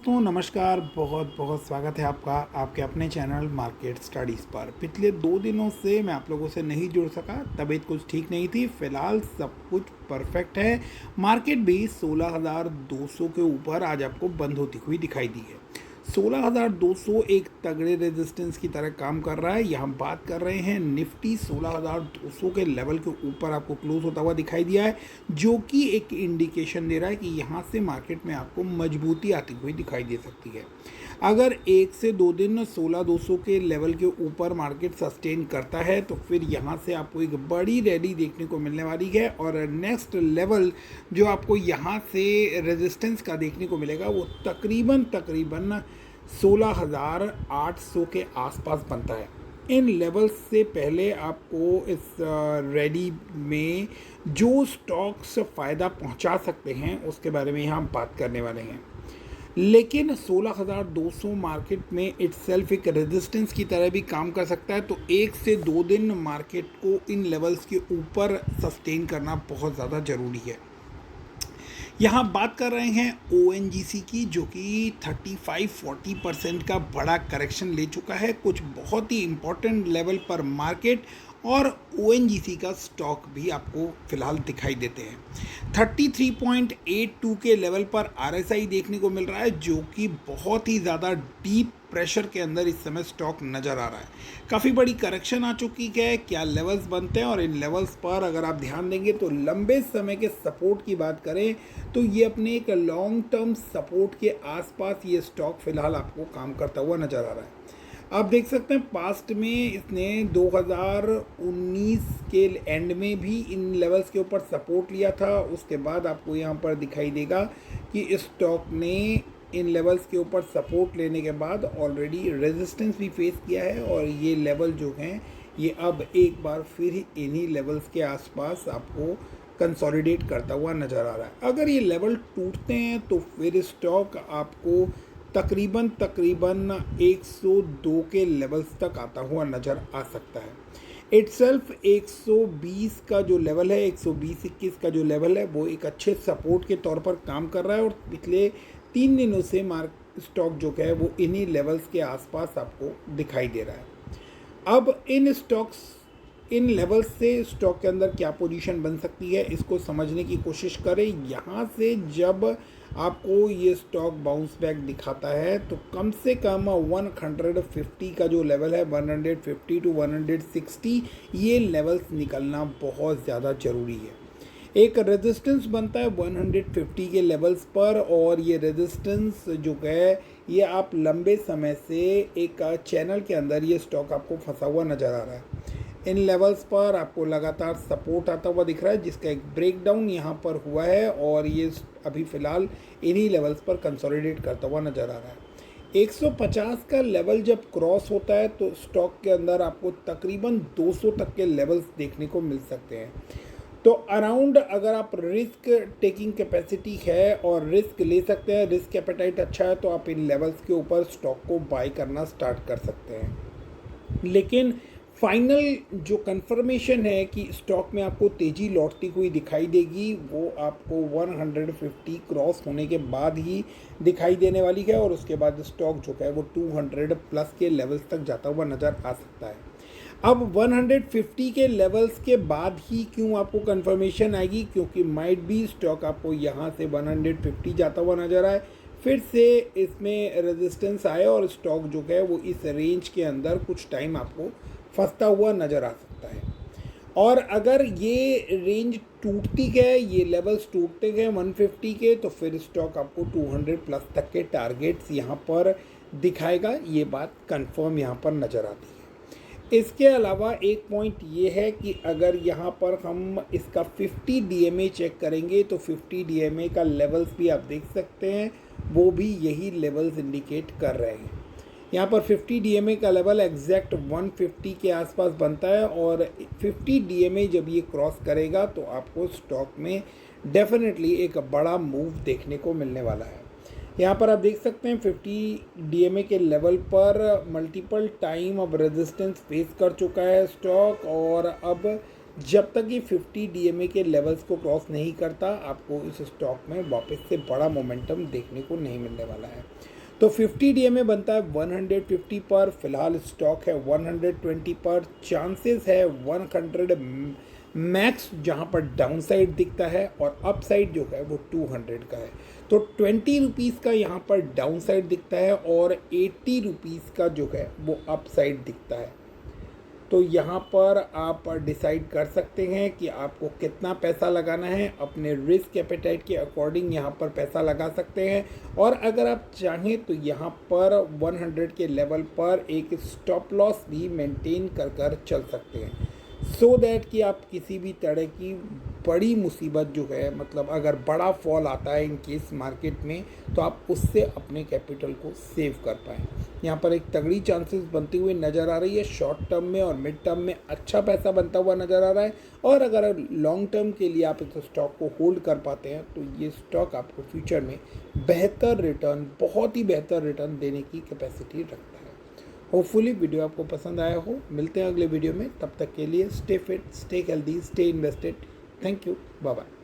तो नमस्कार, बहुत बहुत स्वागत है आपका आपके अपने चैनल मार्केट स्टडीज़ पर। पिछले 2 दिनों से मैं आप लोगों से नहीं जुड़ सका, तबीयत कुछ ठीक नहीं थी। फ़िलहाल सब कुछ परफेक्ट है। मार्केट भी 16,200 के ऊपर आज आपको बंद होती हुई दिखाई दी है। 16,200 एक तगड़े रेजिस्टेंस की तरह काम कर रहा है। यहाँ बात कर रहे हैं निफ्टी 16,200 के लेवल के ऊपर आपको क्लोज होता हुआ दिखाई दिया है, जो कि एक इंडिकेशन दे रहा है कि यहाँ से मार्केट में आपको मजबूती आती हुई दिखाई दे सकती है। अगर 1 से 2 दिन 16,200 के लेवल के ऊपर मार्केट सस्टेन करता है तो फिर यहाँ से आपको एक बड़ी रैली देखने को मिलने वाली है। और नेक्स्ट लेवल जो आपको यहाँ से रेजिस्टेंस का देखने को मिलेगा वो तकरीबन 16,800 के आसपास बनता है। इन लेवल्स से पहले आपको इस रैली में जो स्टॉक्स फ़ायदा पहुंचा सकते हैं उसके बारे में यहाँ बात करने वाले हैं। लेकिन 16,200 मार्केट में इटसेल्फ एक रेजिस्टेंस की तरह भी काम कर सकता है, तो 1 से 2 दिन मार्केट को इन लेवल्स के ऊपर सस्टेन करना बहुत ज़्यादा ज़रूरी है। यहाँ बात कर रहे हैं ONGC की, जो कि 35-40% का बड़ा करेक्शन ले चुका है। कुछ बहुत ही इम्पोर्टेंट लेवल पर मार्केट और ONGC का स्टॉक भी आपको फिलहाल दिखाई देते हैं। 33.82 के लेवल पर RSI देखने को मिल रहा है, जो कि बहुत ही ज़्यादा डीप प्रेशर के अंदर इस समय स्टॉक नज़र आ रहा है। काफ़ी बड़ी करेक्शन आ चुकी है। क्या लेवल्स बनते हैं और इन लेवल्स पर अगर आप ध्यान देंगे तो लंबे समय के सपोर्ट की बात करें तो ये अपने एक लॉन्ग टर्म सपोर्ट के आसपास ये स्टॉक फिलहाल आपको काम करता हुआ नज़र आ रहा है। आप देख सकते हैं पास्ट में इसने 2019 के एंड में भी इन लेवल्स के ऊपर सपोर्ट लिया था। उसके बाद आपको यहाँ पर दिखाई देगा कि इस स्टॉक ने इन लेवल्स के ऊपर सपोर्ट लेने के बाद ऑलरेडी रेजिस्टेंस भी फेस किया है, और ये लेवल जो हैं ये अब एक बार फिर इन्हीं लेवल्स के आसपास आपको कंसोलिडेट करता हुआ नज़र आ रहा है। अगर ये लेवल टूटते हैं तो फिर स्टॉक आपको तकरीबन 102 के लेवल्स तक आता हुआ नज़र आ सकता है। इटसेल्फ 120 का जो लेवल है, 120-21 का जो लेवल है, वो एक अच्छे सपोर्ट के तौर पर काम कर रहा है, और पिछले 3 दिनों से स्टॉक जो है वो इन्हीं लेवल्स के आसपास आपको दिखाई दे रहा है। अब इन लेवल्स से स्टॉक के अंदर क्या पोजीशन बन सकती है, इसको समझने की कोशिश करें। यहाँ से जब आपको ये स्टॉक बाउंस बैक दिखाता है तो कम से कम 150 का जो लेवल है, 150 टू 160, ये लेवल्स निकलना बहुत ज़्यादा ज़रूरी है। एक रेजिस्टेंस बनता है 150 के लेवल्स पर, और ये रेजिस्टेंस जो है ये आप लंबे समय से एक चैनल के अंदर ये स्टॉक आपको फंसा हुआ नज़र आ रहा है। इन लेवल्स पर आपको लगातार सपोर्ट आता हुआ दिख रहा है, जिसका एक ब्रेकडाउन यहाँ पर हुआ है, और ये अभी फ़िलहाल इन्हीं लेवल्स पर कंसोलिडेट करता हुआ नज़र आ रहा है। 150 का लेवल जब क्रॉस होता है तो स्टॉक के अंदर आपको तकरीबन 200 तक के लेवल्स देखने को मिल सकते हैं। तो अराउंड अगर आप रिस्क टेकिंग कैपेसिटी है और रिस्क ले सकते हैं, रिस्क एपेटाइट अच्छा है, तो आप इन लेवल्स के ऊपर स्टॉक को बाय करना स्टार्ट कर सकते हैं। लेकिन फाइनल जो कंफर्मेशन है कि स्टॉक में आपको तेज़ी लौटती हुई दिखाई देगी, वो आपको 150 क्रॉस होने के बाद ही दिखाई देने वाली है, और उसके बाद स्टॉक जो है वो 200 प्लस के लेवल्स तक जाता हुआ नज़र आ सकता है। अब 150 के लेवल्स के बाद ही क्यों आपको कंफर्मेशन आएगी, क्योंकि माइट भी स्टॉक आपको यहाँ से 150 जाता हुआ नज़र आए, फिर से इसमें रेजिस्टेंस आए और स्टॉक जो है वो इस रेंज के अंदर कुछ टाइम आपको फंसता हुआ नज़र आ सकता है। और अगर ये रेंज टूटती है, ये लेवल्स टूटते गए 150 के, तो फिर स्टॉक आपको 200 प्लस तक के टारगेट्स यहाँ पर दिखाएगा। ये बात कंफर्म यहाँ पर नज़र आती है। इसके अलावा एक पॉइंट ये है कि अगर यहाँ पर हम इसका 50 DMA चेक करेंगे तो 50 DMA का लेवल्स भी आप देख सकते हैं, वो भी यही लेवल्स इंडिकेट कर रहे हैं। यहाँ पर 50 DMA का लेवल एग्जैक्ट 150 के आसपास बनता है, और 50 DMA जब ये क्रॉस करेगा तो आपको स्टॉक में डेफिनेटली एक बड़ा मूव देखने को मिलने वाला है। यहाँ पर आप देख सकते हैं 50 DMA के लेवल पर मल्टीपल टाइम अब रेजिस्टेंस फेस कर चुका है स्टॉक, और अब जब तक ये 50 DMA के लेवल्स को क्रॉस नहीं करता, आपको इस स्टॉक में वापस से बड़ा मोमेंटम देखने को नहीं मिलने वाला है। तो 50 DMA बनता है 150 पर, फिलहाल स्टॉक है 120 पर, चांसेस है 100 मैक्स जहां पर डाउन साइड दिखता है और अप साइड जो है वो 200 का है। तो 20 रुपीज़ का यहाँ पर डाउन साइड दिखता है और 80 रुपीज़ का जो है वो अप साइड दिखता है। तो यहाँ पर आप डिसाइड कर सकते हैं कि आपको कितना पैसा लगाना है, अपने रिस्क एपेटाइट के अकॉर्डिंग यहाँ पर पैसा लगा सकते हैं। और अगर आप चाहें तो यहाँ पर 100 के लेवल पर एक स्टॉप लॉस भी मेंटेन कर चल सकते हैं, सो दैट कि आप किसी भी तरह की बड़ी मुसीबत जो है, मतलब अगर बड़ा फॉल आता है इन केस मार्केट में, तो आप उससे अपने कैपिटल को सेव कर पाएँ। यहाँ पर एक तगड़ी चांसेस बनती हुई नज़र आ रही है, शॉर्ट टर्म में और मिड टर्म में अच्छा पैसा बनता हुआ नज़र आ रहा है। और अगर लॉन्ग टर्म के लिए आप इस स्टॉक को होल्ड कर पाते हैं तो ये स्टॉक आपको फ्यूचर में बेहतर रिटर्न, बहुत ही बेहतर रिटर्न देने की कैपेसिटी रखता है। होपफुली वीडियो आपको पसंद आया हो। मिलते हैं अगले वीडियो में, तब तक के लिए stay fit, stay healthy, stay invested. Thank you, bye bye.